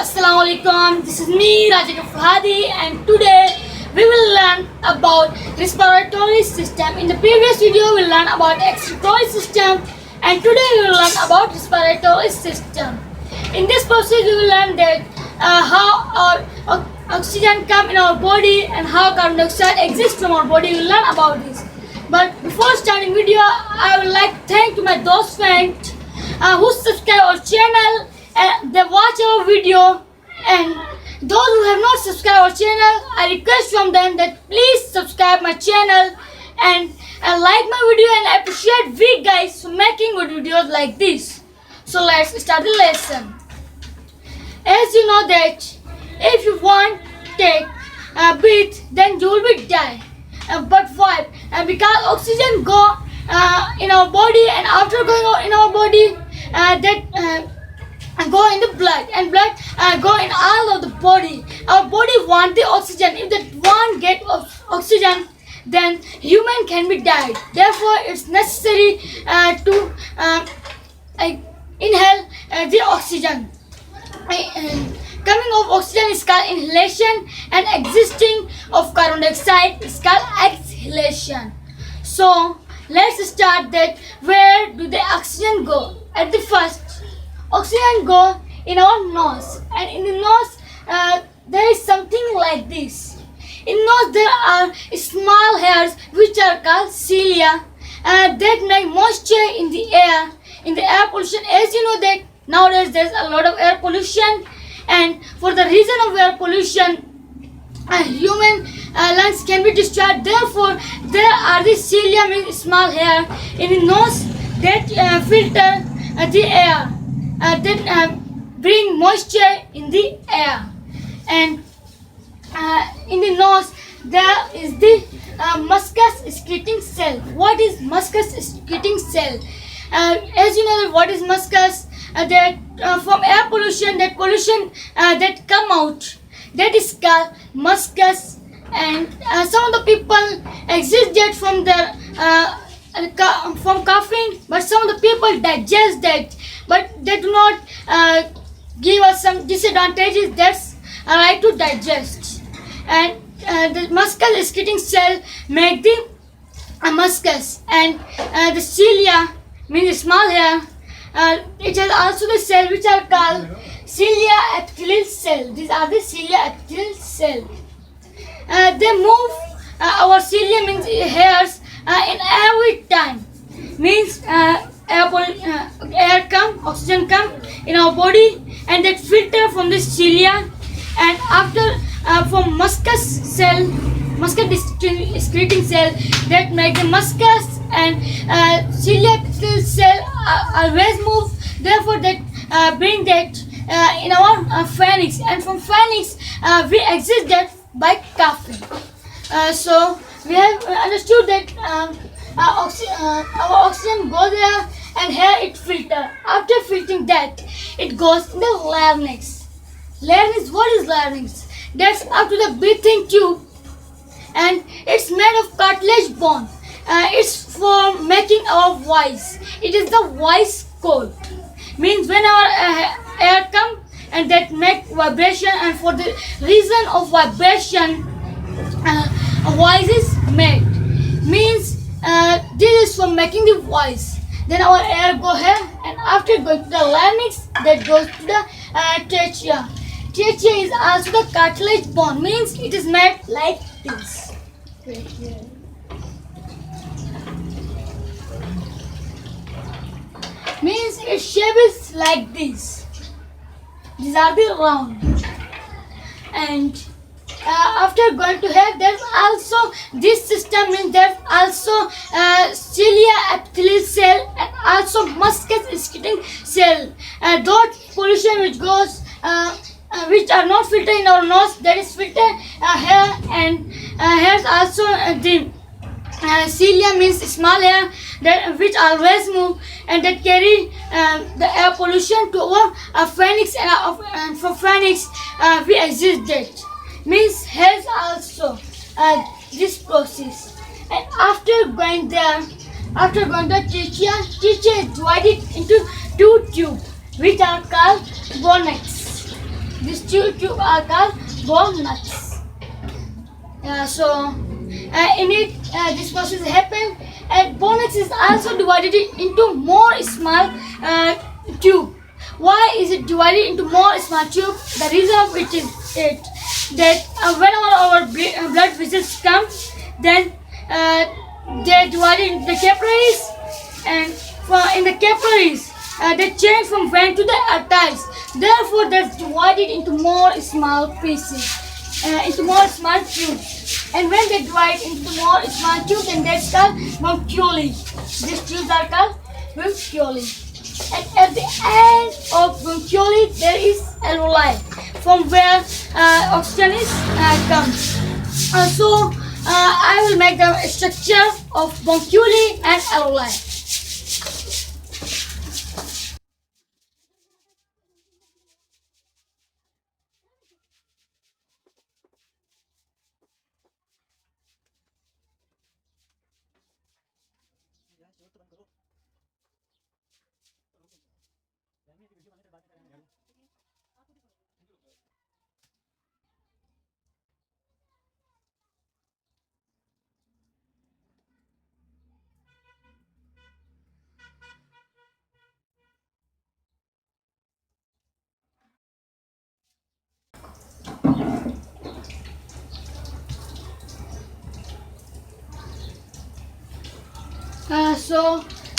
Assalamualaikum. This is me Rajika Fahadi, and today we will learn about respiratory system. In the previous video we learned about excretory system, and today we will learn about respiratory system. In this process we will learn that how our oxygen come in our body and how carbon dioxide exists from our body. We will learn about this. But before starting video, I would like to thank to my those friends who subscribe our channel and they watch our video, and those who have not subscribed our channel, I request from them that please subscribe my channel and like my video, and I appreciate we guys for making good videos like this. So let's start the lesson. As you know that if you want to take a breathe, then you will be die. But why? Because oxygen go in our body, and after going out in our body, that go in the blood, and blood go in all of the body. Our body want the oxygen. If that one get oxygen, then human can be died. Therefore, it's necessary to inhale the oxygen. Coming of oxygen is called inhalation, and existing of carbon dioxide is called exhalation. So let's start that. Where do the oxygen go? At the first, oxygen go in our nose, and in the nose there is something like this. In nose there are small hairs which are called cilia that make moisture in the air. In the air pollution, as you know that nowadays there's a lot of air pollution, and for the reason of air pollution, human lungs can be destroyed. Therefore, there are the cilia, means small hair in the nose that filter the air, that bring moisture in the air. And in the nose there is the mucus excreting cell. What is mucus excreting cell? As you know, what is mucus? That from air pollution, that pollution that come out, that is called mucus. And some of the people exist that from their from coughing, but some of the people digest that, but they do not give us some disadvantages. That's right to digest. And the mucus excreting cell make the mucus, and the cilia means small hair. It has also the cell which are called cilia epithelial cell. These are the cilia epithelial cell. They move our cilia, means hairs, in every time. Means air come, oxygen come in our body, and that filter from the cilia, and after from mucus cell, mucus excreting cell, that make the mucus, and cilia epithelial cell always move. Therefore, that bring that in our pharynx, and from pharynx we exit that by coughing. So we have understood that our oxygen go there, and here it filter. After filtering that, it goes in the larynx. Larynx, what is larynx? That's up to the breathing tube, and it's made of cartilage bone. It's for making our voice. It is the voice cord. Means when our air come, and that make vibration, and for the reason of vibration, a voice is made. Means this is for making the voice. Then our air go here, and after going to the larynx, that goes to the trachea. Trachea is also the cartilage bone. Means it is made like this. Means its shape is like this. These are the round. And after going to here, there's also this system, means there's also cilia epithelial cell, and also mucus excreting cell. Those pollution which goes which are not filtered in our nose, that is filtered here, and here's also the cilia, means small hair that which always move, and that carry the air pollution to our pharynx, and from pharynx we exit that. Means here's also this process. And after going there, after going to trachea is divided into two tubes which are called bronchs. These two tubes are called bone nuts. In it, this process happens, and bone nuts is also divided into more small tube. Why is it divided into more small tube? The reason of it is that whenever our blood vessels come, then they divided into the capillaries, and in the capillaries they change from vein to the arteries. Therefore, that's divided into more small pieces, into more small tubes. And when they divide into more small tubes, then that's called bronchioli. These tubes are called bronchioli. And at the end of bronchioli, there is alveoli, from where oxygen is comes. I will make the structure of bronchioli and alveoli.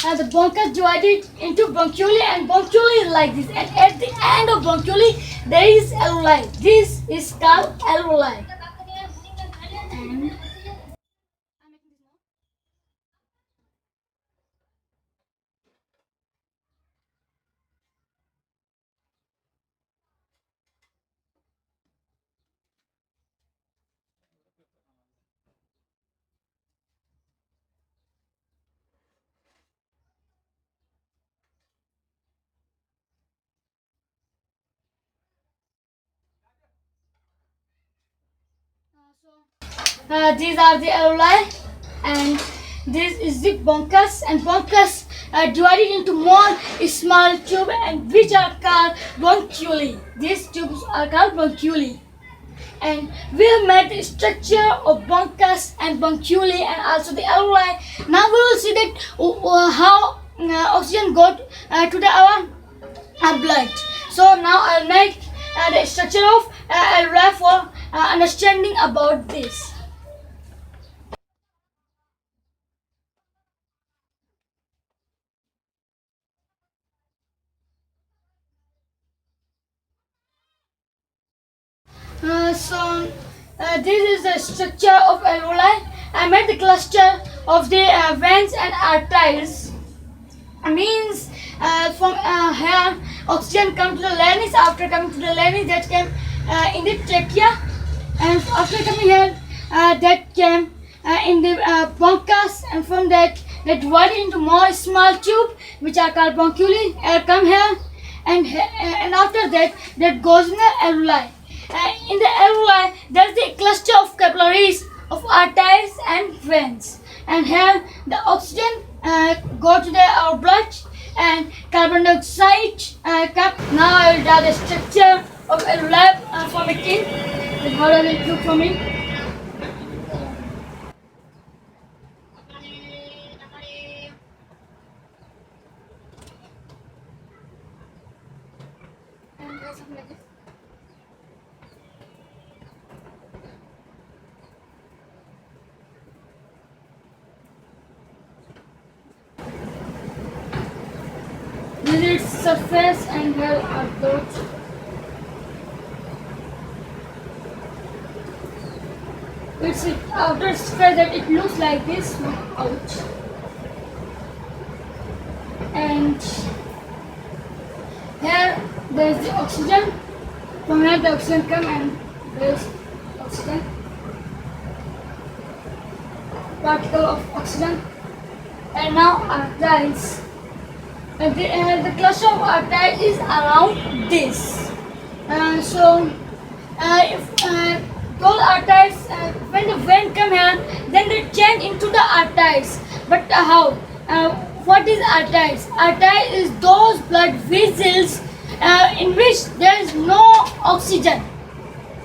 The bronchus divided into bronchioli, and bronchioli is like this. And at the end of bronchioli, there is alveoli. This is called alveoli. And these are the alveoli, and this is the bronchus, and bronchus divided into more small tube, and which are called bronchioli. These tubes are called bronchioli. And we have made the structure of bronchus and bronchioli and also the alveoli. Now we will see that how oxygen got to our blood. So now I'll make the structure of alveoli for understanding about this. This is the structure of alveoli. I made the cluster of the veins and arteries. Means from here oxygen come to the larynx. After coming to the larynx, that came in the trachea, and after coming here, that came in the bronchus, and from that they divided into more small tube, which are called bronchioli. Come here, and after that, that goes in the alveoli. In the alveoli, there is the cluster of capillaries, of arteries and veins, and here the oxygen go to our blood, and carbon dioxide come. Now I will draw the structure of alveoli for making. How does it look for me? This is its surface, and here are dots. It's outer surface that it looks like this out. And here there is the oxygen. From here the oxygen come, and there is oxygen. Particle of oxygen. And now arteries. The cluster of arteries is around this. If those arteries, when the vein come here, then they change into the arteries. But how? What is arteries? Arteries is those blood vessels in which there is no oxygen.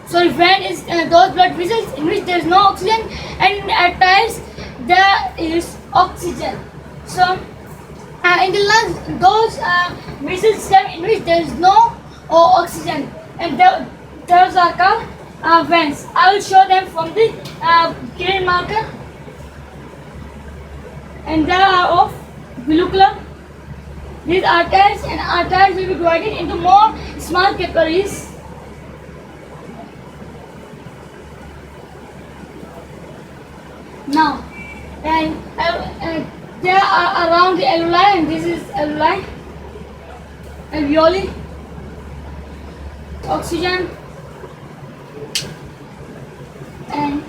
Sorry, when is those blood vessels in which there is no oxygen, and at times there is oxygen. So in the lungs, those vessels in which there is no oxygen, and those are called veins. I will show them from the green marker, and they are of blue color. These arteries, and arteries will be divided into more small capillaries. Now, and they are around the alveoli, and this is alveoli, alveoli, oxygen, and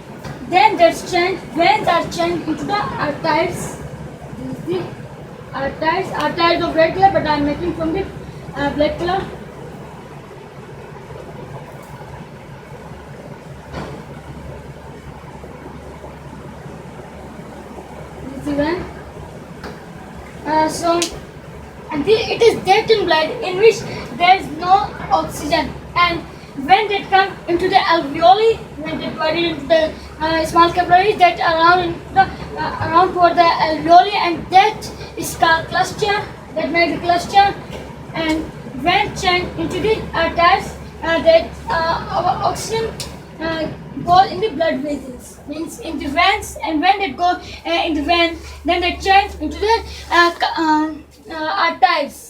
then that's changed. Veins are changed into the arteries. This is the arteries of red color, but I am making from the black color. This is the vein. It is that in blood in which there is no oxygen, and when they come into the alveoli, when they divided into the small capillaries that are around toward the alveoli, and that is called cluster. That makes the cluster, and when changed into the arteries, that our oxygen goes in the blood vessels, means in the veins, and when they go in the vein, then they change into the arteries,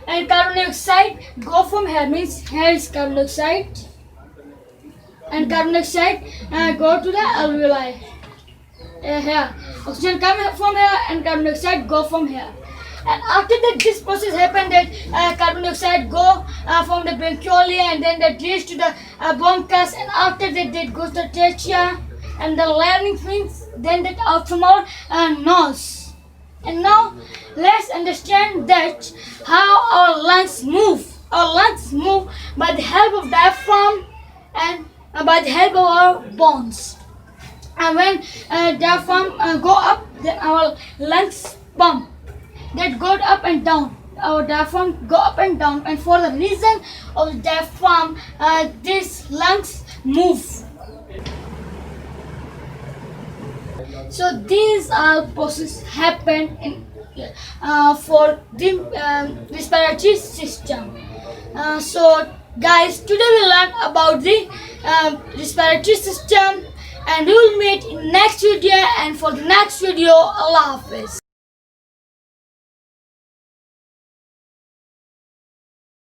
and carbon dioxide go from here, means here is carbon dioxide, and carbon dioxide go to the alveoli. Here oxygen come from here, and carbon dioxide go from here. And after that, this process happened that carbon dioxide go from the bronchioli, and then that leads to the bronchus, and after that that goes to the trachea, and the larynx, means then that out from our nose. And now let's understand that how our lungs move. Our lungs move by the help of diaphragm and by the help of our bones. And when diaphragm go up, then our lungs pump. That goes up and down. Our diaphragm go up and down, and for the reason of the diaphragm, these lungs move. So these all processes happen in for the respiratory system. So guys, today we learned about the respiratory system, and we will meet in next video. And for the next video, Allah Hafiz.